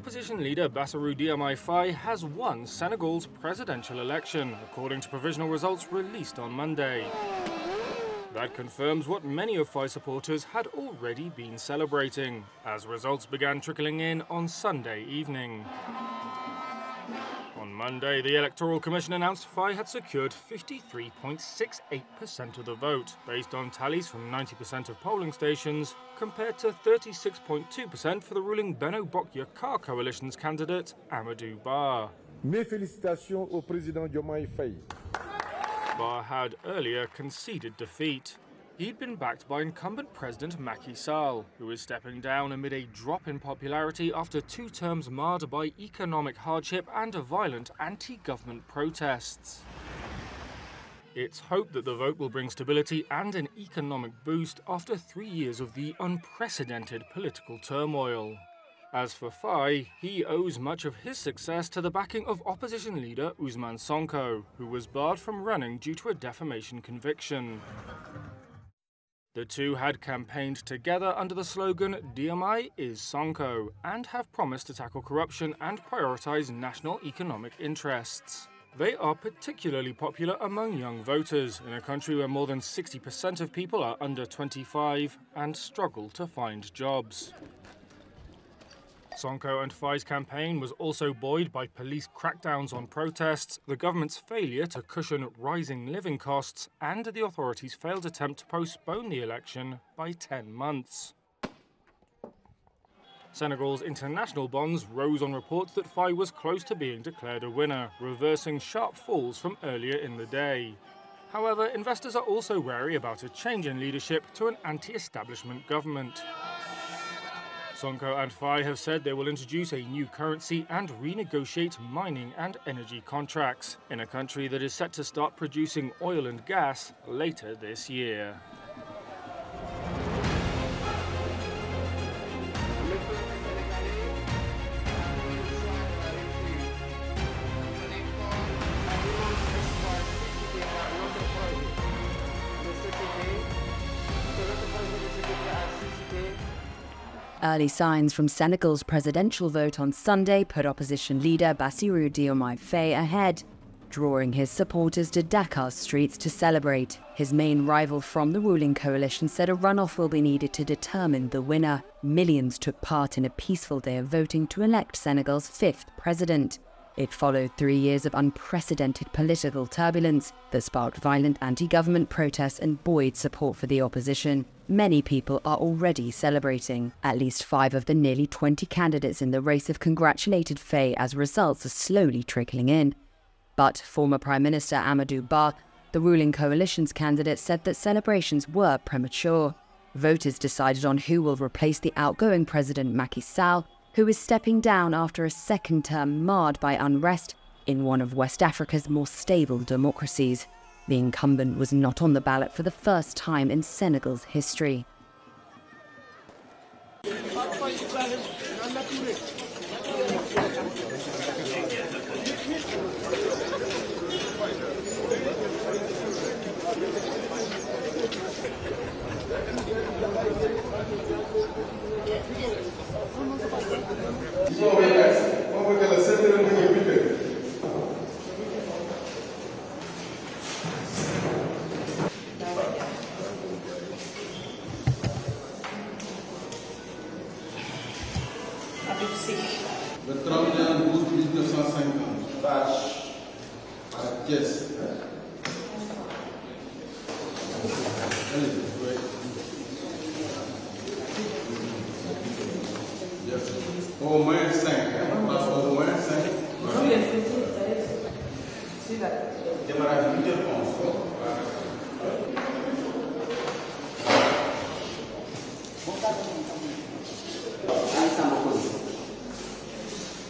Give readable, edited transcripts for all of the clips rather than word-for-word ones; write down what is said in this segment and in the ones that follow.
opposition leader Bassirou Diomaye Faye has won Senegal's presidential election, according to provisional results released on Monday. That confirms what many of Faye's supporters had already been celebrating, as results began trickling in on Sunday evening. On Monday, the Electoral Commission announced Faye had secured 53.68% of the vote, based on tallies from 90% of polling stations, compared to 36.2% for the ruling Benno Bokk-Yakaar coalition's candidate, Amadou Ba. Mes félicitations au président Diomaye Faye. Ba had earlier conceded defeat. He'd been backed by incumbent President Macky Sall, who is stepping down amid a drop in popularity after 2 terms marred by economic hardship and violent anti-government protests. It's hoped that the vote will bring stability and an economic boost after 3 years of the unprecedented political turmoil. As for Faye, he owes much of his success to the backing of opposition leader Ousmane Sonko, who was barred from running due to a defamation conviction. The two had campaigned together under the slogan "Diomaye is Sonko" and have promised to tackle corruption and prioritise national economic interests. They are particularly popular among young voters in a country where more than 60% of people are under 25 and struggle to find jobs. Sonko and Faye's campaign was also buoyed by police crackdowns on protests, the government's failure to cushion rising living costs, and the authorities' failed attempt to postpone the election by 10 months. Senegal's international bonds rose on reports that Faye was close to being declared a winner, reversing sharp falls from earlier in the day. However, investors are also wary about a change in leadership to an anti-establishment government. Sonko and Faye have said they will introduce a new currency and renegotiate mining and energy contracts in a country that is set to start producing oil and gas later this year. Early signs from Senegal's presidential vote on Sunday put opposition leader Bassirou Diomaye Faye ahead, drawing his supporters to Dakar's streets to celebrate. His main rival from the ruling coalition said a runoff will be needed to determine the winner. Millions took part in a peaceful day of voting to elect Senegal's 5th president. It followed 3 years of unprecedented political turbulence that sparked violent anti-government protests and buoyed support for the opposition. Many people are already celebrating. At least 5 of the nearly 20 candidates in the race have congratulated Faye as results are slowly trickling in. But former Prime Minister Amadou Ba, the ruling coalition's candidate, said that celebrations were premature. Voters decided on who will replace the outgoing President Macky Sall, who is stepping down after a second term marred by unrest in one of West Africa's more stable democracies. The incumbent was not on the ballot for the first time in Senegal's history. Le 31/12/1950, Vache, à Thiès. Au moins 5. Au moins 5. Démarrage 8h11.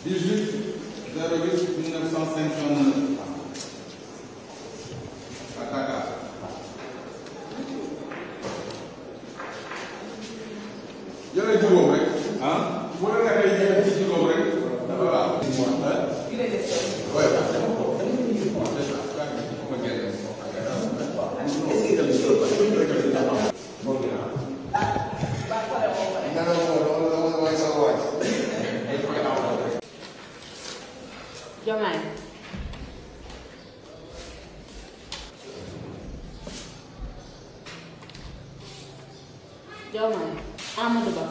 18/08/1959 à Dakar. Yooyu juróom rek ah bu la neexee jël ci juróom rek dafa baax. Diomaye. Diomaye. Amadou Ba.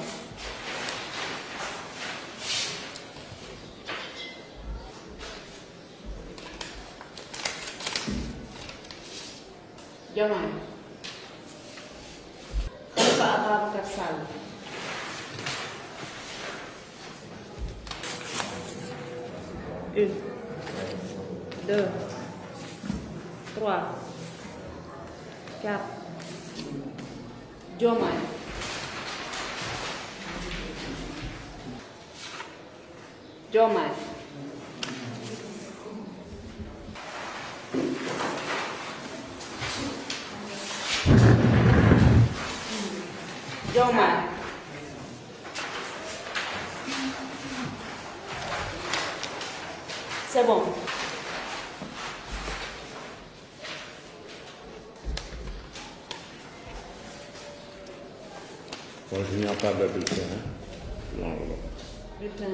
Diomaye. Khalifa Ababacar Sall. Une, deux, trois, quatre. Diomaye. Diomaye. Diomaye. C'est bon. Bon, il n'y a pas de bulletin. Non, non. Bulletin.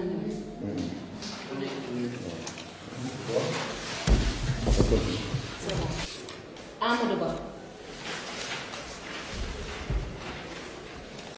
C'est bon. Amadou Ba.